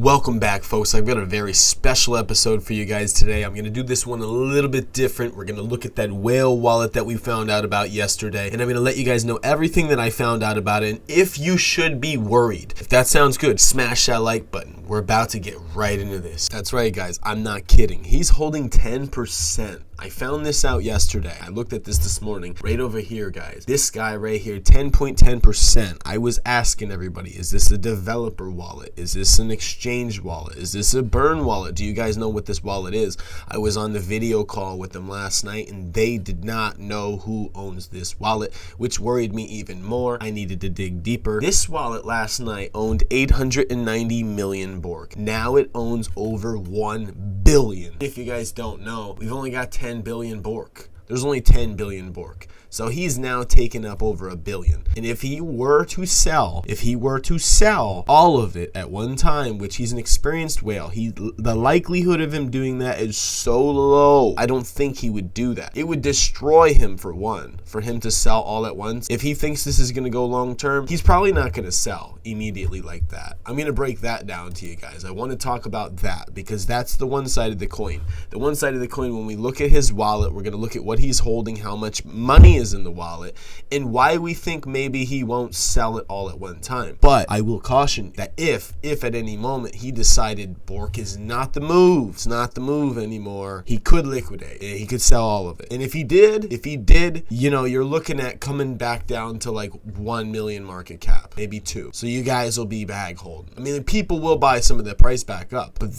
Welcome back, folks. I've got a very special episode for you guys today. I'm going to do this one a little bit different. We're going to look at that whale wallet that we found out about yesterday, and I'm going to let you guys know everything that I found out about it and if you should be worried. If that sounds good, smash that like button. We're about to get right into this. That's right, guys. I'm not kidding. He's holding 10%. I found this out yesterday. I looked at this morning. Right over here, guys. This guy right here, 10.10%. I was asking everybody, is this a developer wallet? Is this an exchange wallet? Is this a burn wallet? Do you guys know what this wallet is? I was on the video call with them last night, and they did not know who owns this wallet, which worried me even more. I needed to dig deeper. This wallet last night owned 890 million BORK. Now it owns over 1 billion. If you guys don't know, we've only got 10 billion BORK. There's only 10 billion BORK. So he's now taken up over 1 billion. And if he were to sell all of it at one time, which he's an experienced whale, the likelihood of him doing that is so low. I don't think he would do that. It would destroy him for him to sell all at once. If he thinks this is going to go long term, he's probably not going to sell immediately like that. I'm going to break that down to you guys. I want to talk about that because that's the one side of the coin. The one side of the coin, when we look at his wallet, we're going to look at what he's holding, how much money is in the wallet, and why we think maybe he won't sell it all at one time. But I will caution that if at any moment he decided BORK is not the move, it's not the move anymore, he could liquidate. He could sell all of it. And if he did, you know, you're looking at coming back down to like 1 million market cap, maybe 2. So you guys will be bag holding. I mean, people will buy some of the price back up, but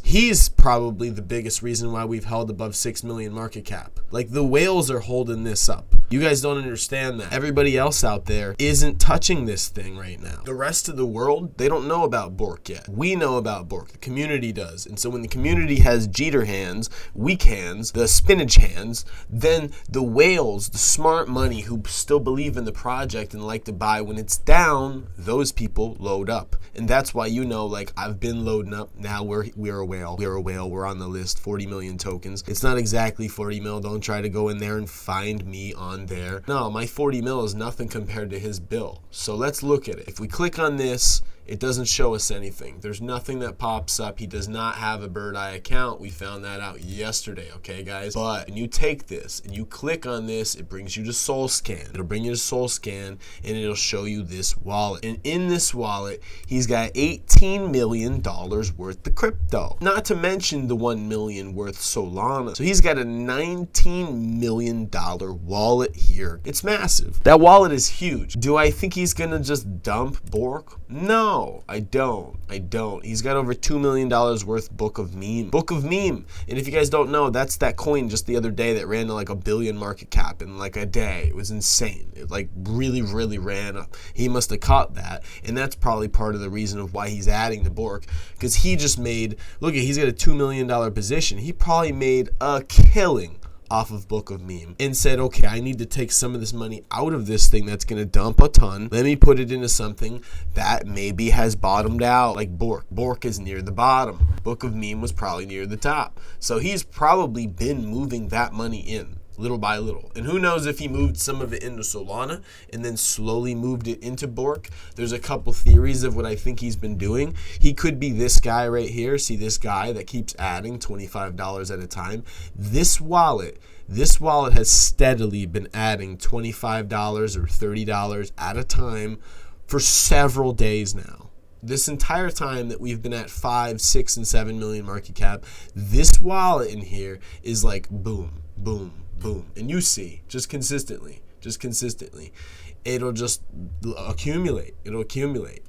he's probably the biggest reason why we've held above 6 million market cap. Like, the whales are holding this up. You guys don't understand that. Everybody else out there isn't touching this thing right now. The rest of the world, they don't know about BORK yet. We know about BORK. The community does. And so when the community has Jeter hands, weak hands, the spinach hands, then the whales, the smart money who still believe in the project and like to buy when it's down, those people load up. And that's why, you know, like, I've been loading up. Now we're a whale. We're a whale. We're on the list. 40 million tokens. It's not exactly 40 mil. Don't try to go in there and find me on there. No, my 40 mil is nothing compared to his bill. So let's look at it. If we click on this, it doesn't show us anything. There's nothing that pops up. He does not have a Bird Eye account. We found that out yesterday, okay, guys? But when you take this and you click on this, it brings you to SolScan. It'll bring you to SolScan, and it'll show you this wallet. And in this wallet, he's got $18 million worth of crypto. Not to mention the 1 million worth Solana. So he's got a $19 million wallet here. It's massive. That wallet is huge. Do I think he's gonna just dump BORK? No. I don't. He's got over $2 million worth Book of Meme. And if you guys don't know, that's that coin just the other day that ran to like 1 billion market cap in like a day. It was insane. It like really ran up. He must have caught that. And that's probably part of the reason of why he's adding to BORK. Because he just made, he's got a $2 million position. He probably made a killing off of Book of Meme and said, okay, I need to take some of this money out of this thing that's going to dump a ton. Let me put it into something that maybe has bottomed out, like BORK. BORK is near the bottom. Book of Meme was probably near the top. So he's probably been moving that money in little by little. And who knows if he moved some of it into Solana and then slowly moved it into BORK. There's a couple theories of what I think he's been doing. He could be this guy right here. See this guy that keeps adding $25 at a time. This wallet has steadily been adding $25 or $30 at a time for several days now. This entire time that we've been at 5, 6, and 7 million market cap, this wallet in here is like boom, boom, boom. And you see, just consistently, it'll just accumulate.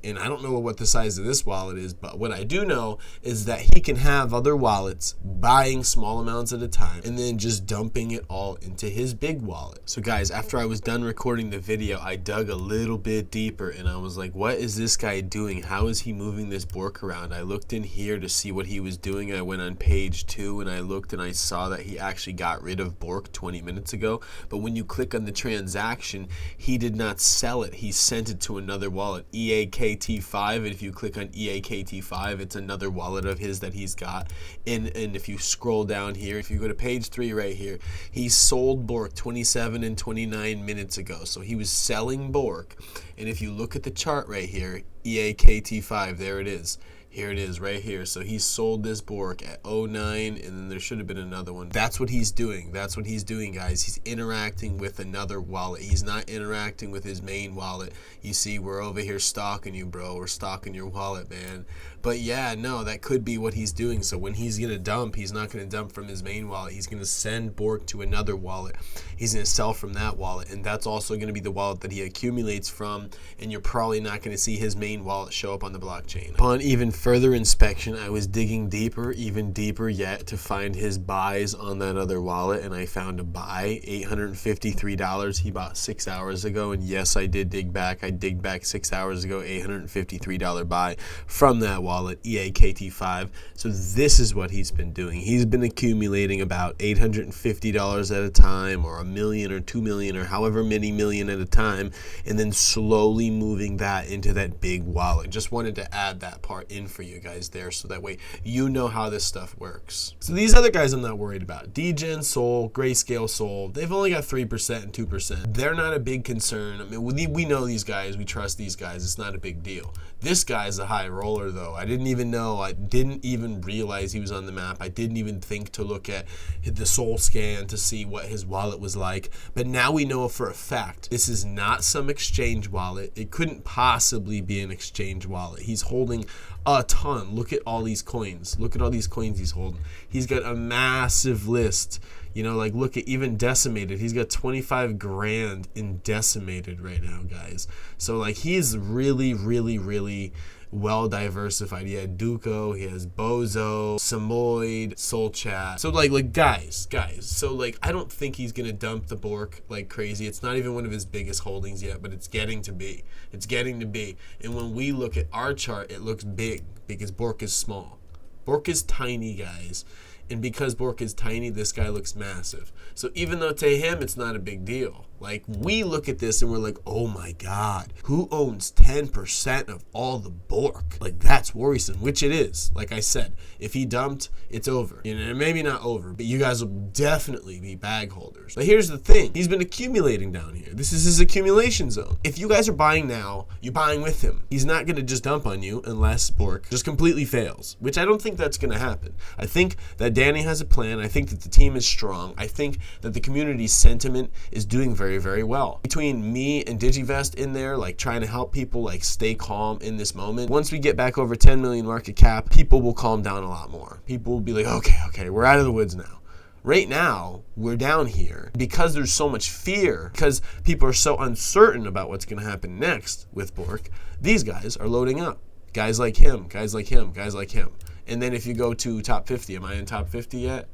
And I don't know what the size of this wallet is, but what I do know is that he can have other wallets buying small amounts at a time and then just dumping it all into his big wallet. So guys, after I was done recording the video, I dug a little bit deeper and I was like, what is this guy doing? How is he moving this BORK around? I looked in here to see what he was doing. I went on page 2 and I looked and I saw that he actually got rid of BORK 20 minutes ago. But when you click on the transaction, he did not sell it. He sent it to another wallet, EAKT5. And if you click on EAKT5, it's another wallet of his that he's got. And if you scroll down here, if you go to page 3 right here, he sold BORK 27 and 29 minutes ago. So he was selling BORK. And if you look at the chart right here, EAKT5, there it is. Here it is right here. So he sold this BORK at 09, and then there should have been another one. That's what he's doing. That's what he's doing, guys. He's interacting with another wallet. He's not interacting with his main wallet. You see, we're over here stalking you, bro. We're stalking your wallet, man. But yeah, no, that could be what he's doing. So when he's going to dump, he's not going to dump from his main wallet. He's going to send BORK to another wallet. He's going to sell from that wallet. And that's also going to be the wallet that he accumulates from. And you're probably not going to see his main wallet show up on the blockchain. Upon even further inspection, I was digging deeper, even deeper yet, to find his buys on that other wallet. And I found a buy, $853 he bought 6 hours ago. And yes, I did dig back. I digged back 6 hours ago, $853 buy from that wallet, EAKT5. So this is what he's been doing. He's been accumulating about $850 at a time, or $1 million or $2 million, or however many million at a time, and then slowly moving that into that big wallet. Just wanted to add that part in for you guys there, so that way you know how this stuff works. So these other guys I'm not worried about. Degen, Sol, Grayscale, Sol, they've only got 3% and 2%. They're not a big concern. I mean, we know these guys, we trust these guys. It's not a big deal. This guy's a high roller though. I didn't even know. I didn't even realize he was on the map. I didn't even think to look at the Sol scan to see what his wallet was like. But now we know for a fact this is not some exchange wallet. It couldn't possibly be an exchange wallet. He's holding a ton. Look at all these coins. Look at all these coins he's holding. He's got a massive list. You know, like look at even decimated. He's got 25 grand in decimated right now, guys. So like he's really, really, really well diversified. He had Duco, he has Bozo, Samoyed, Solchat. So like guys. So like I don't think he's gonna dump the BORK like crazy. It's not even one of his biggest holdings yet, but it's getting to be. It's getting to be. And when we look at our chart, it looks big because BORK is small. BORK is tiny, guys. And because BORK is tiny, this guy looks massive. So even though to him it's not a big deal, like we look at this and we're like, oh my God, who owns 10% of all the BORK? Like that's worrisome, which it is. Like I said, if he dumped, it's over. You know, maybe not over, but you guys will definitely be bag holders. But here's the thing, he's been accumulating down here. This is his accumulation zone. If you guys are buying now, you're buying with him. He's not gonna just dump on you unless BORK just completely fails, which I don't think that's gonna happen. I think that Danny has a plan. I think that the team is strong. I think that the community sentiment is doing very, very well. Between me and Digivest in there, like trying to help people like stay calm in this moment. Once we get back over 10 million market cap, people will calm down a lot more. People will be like, okay, we're out of the woods now. Right now, we're down here because there's so much fear, because people are so uncertain about what's going to happen next with BORK. These guys are loading up. Guys like him, guys like him, guys like him. And then if you go to top 50, am I in top 50 yet?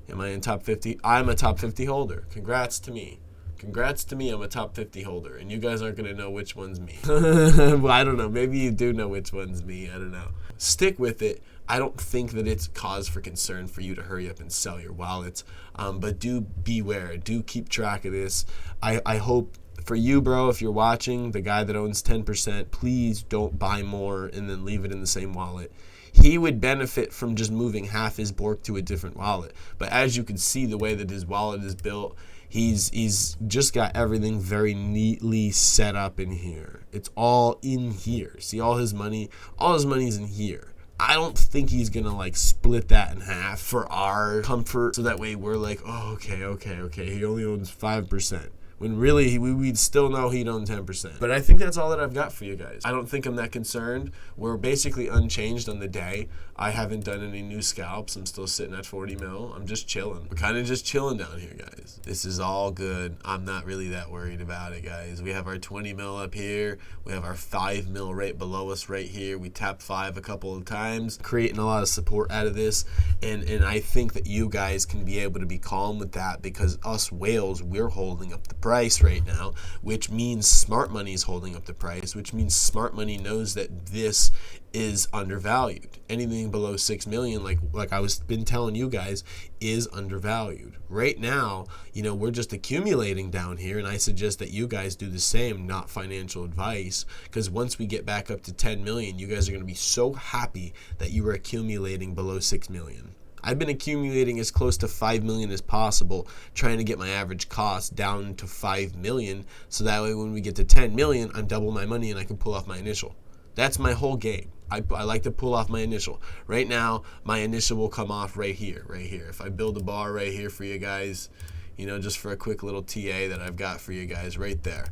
Am I in top 50? I'm a top 50 holder. Congrats to me. Congrats to me, I'm a top 50 holder. And you guys aren't going to know which one's me. Well, I don't know. Maybe you do know which one's me. I don't know. Stick with it. I don't think that it's cause for concern for you to hurry up and sell your wallets. But do beware. Do keep track of this. I hope for you, bro, if you're watching, the guy that owns 10%, please don't buy more and then leave it in the same wallet. He would benefit from just moving half his BORK to a different wallet. But as you can see, the way that his wallet is built, he's just got everything very neatly set up in here. It's all in here. See all his money's in here. I don't think he's gonna like split that in half for our comfort, so that way we're like, oh, okay, he only owns 5%. When really we'd still know he'd own 10%. But I think that's all that I've got for you guys. I don't think I'm that concerned. We're basically unchanged on the day. I haven't done any new scalps. I'm still sitting at 40 mil. I'm just chilling. We're kind of just chilling down here, guys. This is all good. I'm not really that worried about it, guys. We have our 20 mil up here. We have our 5 mil right below us right here. We tapped 5 a couple of times, creating a lot of support out of this. And I think that you guys can be able to be calm with that, because us whales, we're holding up the price right now, which means smart money is holding up the price, which means smart money knows that this is undervalued. Anything below 6 million, like I was been telling you guys, is undervalued. Right now, you know, we're just accumulating down here, and I suggest that you guys do the same, not financial advice, because once we get back up to 10 million, you guys are going to be so happy that you were accumulating below 6 million. I've been accumulating as close to 5 million as possible, trying to get my average cost down to 5 million, so that way when we get to 10 million, I'm double my money and I can pull off my initial. That's my whole game. I like to pull off my initial. Right now, my initial will come off right here. If I build a bar right here for you guys, you know, just for a quick little TA that I've got for you guys right there.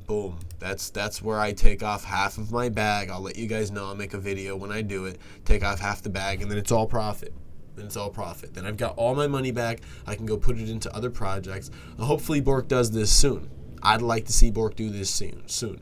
Boom. That's where I take off half of my bag. I'll let you guys know. I'll make a video when I do it. Take off half the bag, and then it's all profit. Then I've got all my money back. I can go put it into other projects. Hopefully BORK does this soon. I'd like to see BORK do this soon.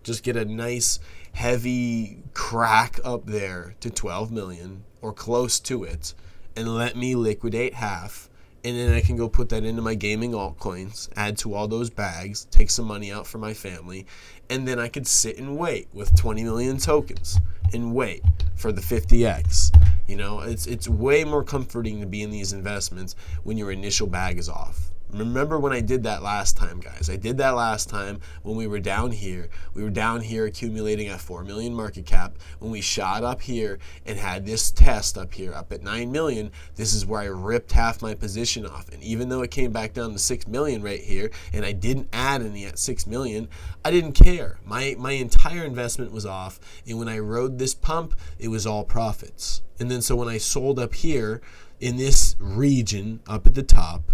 Just get a nice heavy crack up there to 12 million or close to it, and let me liquidate half. And then I can go put that into my gaming altcoins, add to all those bags, take some money out for my family, and then I could sit and wait with 20 million tokens and wait for the 50x. You know, it's way more comforting to be in these investments when your initial bag is off. Remember when I did that last time, guys? I did that last time when we were down here. We were down here accumulating at 4 million market cap. When we shot up here and had this test up here, up at 9 million, this is where I ripped half my position off. And even though it came back down to 6 million right here, and I didn't add any at 6 million, I didn't care. My entire investment was off. And when I rode this pump, it was all profits. And then so when I sold up here in this region up at the top,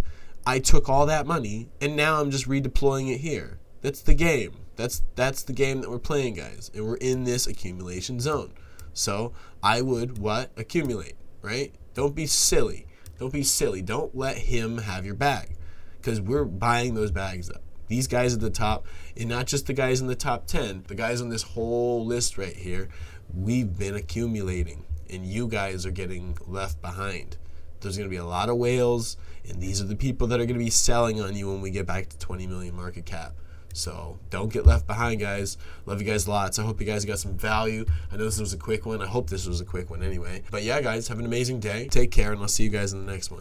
I took all that money, and now I'm just redeploying it here. That's the game. That's the game that we're playing, guys. And we're in this accumulation zone. So I would accumulate, right? Don't be silly. Don't let him have your bag, because we're buying those bags up. These guys at the top, and not just the guys in the top 10, the guys on this whole list right here, we've been accumulating, and you guys are getting left behind. There's going to be a lot of whales, and these are the people that are going to be selling on you when we get back to 20 million market cap. So don't get left behind, guys. Love you guys lots. I hope you guys got some value. I know this was a quick one. I hope this was a quick one anyway. But yeah, guys, have an amazing day. Take care, and I'll see you guys in the next one.